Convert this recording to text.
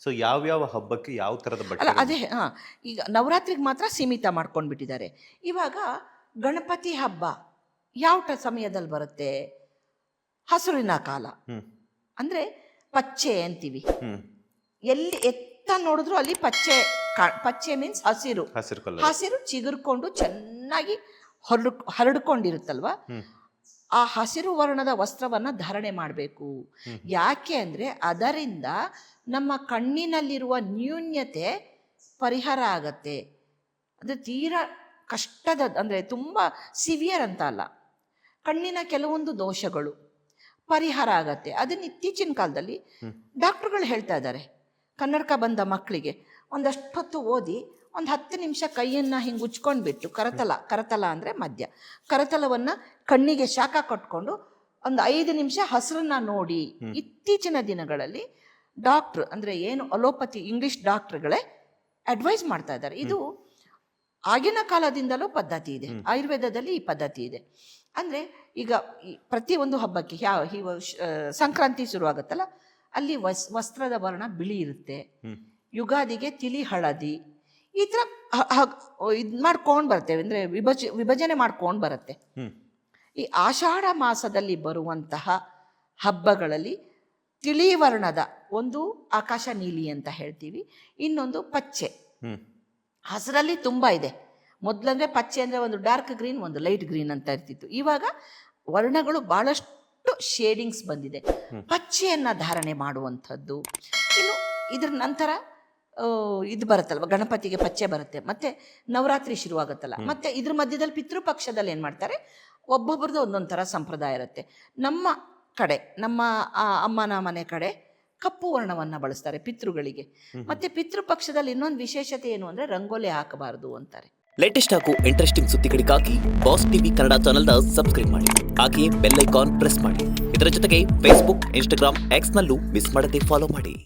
So ಯಾವ್ಯಾವ ಹಬ್ಬಕ್ಕೆ ಯಾವ ಥರದ ಅಲ್ಲ ಬಟ್ಟೆ? ಅದೇ ಈಗ ನವರಾತ್ರಿಗೆ ಮಾತ್ರ ಸೀಮಿತ ಮಾಡ್ಕೊಂಡ್ಬಿಟ್ಟಿದ್ದಾರೆ. ಇವಾಗ ಗಣಪತಿ ಹಬ್ಬ ಯಾವ ಸಮಯದಲ್ಲಿ ಬರುತ್ತೆ? ಹಸುರಿನ ಕಾಲ, ಹ್ಮ್ ಅಂದರೆ ಪಚ್ಚೆ ಅಂತೀವಿ. ಹ್ಮ್ ಎಲ್ಲಿ ಎತ್ತ ನೋಡಿದ್ರು ಅಲ್ಲಿ ಪಚ್ಚೆ ಪಚ್ಚೆ ಮೀನ್ಸ್ ಹಸಿರು. ಹಸಿರು ಕಲರ್. ಹಸಿರು ಚಿಗುರ್ಕೊಂಡು ಚೆನ್ನಾಗಿ ಹರಡ್ಕೊಂಡಿರುತ್ತಲ್ವ, ಹ್ಮ್ ಆ ಹಸಿರು ವರ್ಣದ ವಸ್ತ್ರವನ್ನು ಧಾರಣೆ ಮಾಡಬೇಕು. ಯಾಕೆ ಅಂದರೆ ಅದರಿಂದ ನಮ್ಮ ಕಣ್ಣಿನಲ್ಲಿರುವ ನ್ಯೂನ್ಯತೆ ಪರಿಹಾರ ಆಗತ್ತೆ. ಅಂದರೆ ತೀರಾ ಕಷ್ಟದ, ಅಂದರೆ ತುಂಬ ಸಿವಿಯರ್ ಅಂತ ಅಲ್ಲ, ಕಣ್ಣಿನ ಕೆಲವೊಂದು ದೋಷಗಳು ಪರಿಹಾರ ಆಗತ್ತೆ. ಅದನ್ನು ಇತ್ತೀಚಿನ ಕಾಲದಲ್ಲಿ ಡಾಕ್ಟ್ರುಗಳು ಹೇಳ್ತಾ ಇದ್ದಾರೆ. ಕನ್ನಡಕ ಬಂದ ಮಕ್ಕಳಿಗೆ ಒಂದಷ್ಟೊತ್ತು ಓದಿ ಒಂದು 10 ನಿಮಿಷ ಕೈಯನ್ನು ಹಿಂಗೆ ಉಚ್ಕೊಂಡ್ಬಿಟ್ಟು ಕರತಲ ಅಂದರೆ ಮಧ್ಯ ಕರತಲವನ್ನು ಕಣ್ಣಿಗೆ ಶಾಖ ಕೊಟ್ಕೊಂಡು ಒಂದು 5 ನಿಮಿಷ ಹಸಿರನ್ನ ನೋಡಿ. ಇತ್ತೀಚಿನ ದಿನಗಳಲ್ಲಿ ಡಾಕ್ಟ್ರು ಅಂದರೆ ಏನು ಅಲೋಪತಿ ಇಂಗ್ಲಿಷ್ ಡಾಕ್ಟ್ರುಗಳೇ ಅಡ್ವೈಸ್ ಮಾಡ್ತಾ ಇದ್ದಾರೆ. ಇದು ಆಗಿನ ಕಾಲದಿಂದಲೂ ಪದ್ಧತಿ ಇದೆ, ಆಯುರ್ವೇದದಲ್ಲಿ ಈ ಪದ್ಧತಿ ಇದೆ. ಅಂದರೆ ಈಗ ಪ್ರತಿಯೊಂದು ಹಬ್ಬಕ್ಕೆ ಸಂಕ್ರಾಂತಿ ಶುರುವಾಗುತ್ತಲ್ಲ, ಅಲ್ಲಿ ವಸ್ತ್ರದ ವರ್ಣ ಬಿಳಿ ಇರುತ್ತೆ. ಯುಗಾದಿಗೆ ತಿಳಿ ಹಳದಿ, ಈ ಥರ ಇದು ಮಾಡ್ಕೊಂಡು ಬರ್ತೇವೆ, ಅಂದರೆ ವಿಭಜನೆ ಮಾಡ್ಕೊಂಡು ಬರುತ್ತೆ. ಈ ಆಷಾಢ ಮಾಸದಲ್ಲಿ ಬರುವಂತಹ ಹಬ್ಬಗಳಲ್ಲಿ ತಿಳಿ ವರ್ಣದ ಒಂದು ಆಕಾಶ ನೀಲಿ ಅಂತ ಹೇಳ್ತೀವಿ, ಇನ್ನೊಂದು ಪಚ್ಚೆ. ಹಸಿರಲ್ಲಿ ತುಂಬ ಇದೆ. ಮೊದಲಂದರೆ ಪಚ್ಚೆ ಅಂದರೆ ಒಂದು ಡಾರ್ಕ್ ಗ್ರೀನ್, ಒಂದು ಲೈಟ್ ಗ್ರೀನ್ ಅಂತ ಇರ್ತಿತ್ತು. ಇವಾಗ ವರ್ಣಗಳು ಭಾಳಷ್ಟು ಶೇಡಿಂಗ್ಸ್ ಬಂದಿದೆ. ಪಚ್ಚೆಯನ್ನು ಧಾರಣೆ ಮಾಡುವಂಥದ್ದು. ಇನ್ನು ಇದ್ರ ನಂತರ ಇದು ಬರುತ್ತಲ್ವ, ಗಣಪತಿಗೆ ಪಚ್ಚೆ ಬರುತ್ತೆ, ಮತ್ತು ನವರಾತ್ರಿ ಶುರುವಾಗುತ್ತಲ್ಲ, ಮತ್ತು ಇದ್ರ ಮಧ್ಯದಲ್ಲಿ ಪಿತೃಪಕ್ಷದಲ್ಲಿ ಏನು ಮಾಡ್ತಾರೆ, ಒಬ್ಬೊಬ್ರದ್ದು ಒಂದೊಂದು ಥರ ಸಂಪ್ರದಾಯ ಇರುತ್ತೆ. ನಮ್ಮ ಕಡೆ, ನಮ್ಮ ಅಮ್ಮನ ಮನೆ ಕಡೆ ಕಪ್ಪು ವರ್ಣವನ್ನು ಬಳಸ್ತಾರೆ ಪಿತೃಗಳಿಗೆ. ಮತ್ತು ಪಿತೃಪಕ್ಷದಲ್ಲಿ ಇನ್ನೊಂದು ವಿಶೇಷತೆ ಏನು ಅಂದರೆ ರಂಗೋಲಿ ಹಾಕಬಾರದು ಅಂತಾರೆ. ಲೇಟೆಸ್ಟ್ ಹಾಗೂ ಇಂಟ್ರೆಸ್ಟಿಂಗ್ ಸುದ್ದಿಗಳಿಗಾಗಿ ಬಾಸ್ ಟಿವಿ ಕನ್ನಡ ಚಾನೆಲ್ನ ಸಬ್ಸ್ಕ್ರೈಬ್ ಮಾಡಿ. ಹಾಗೆಯೇ ಬೆಲ್ ಐಕಾನ್ ಪ್ರೆಸ್ ಮಾಡಿ. ಇದರ ಜೊತೆಗೆ ಫೇಸ್ಬುಕ್, ಇನ್ಸ್ಟಾಗ್ರಾಮ್, ಎಕ್ಸ್ನಲ್ಲೂ ಮಿಸ್ ಮಾಡದೆ ಫಾಲೋ ಮಾಡಿ.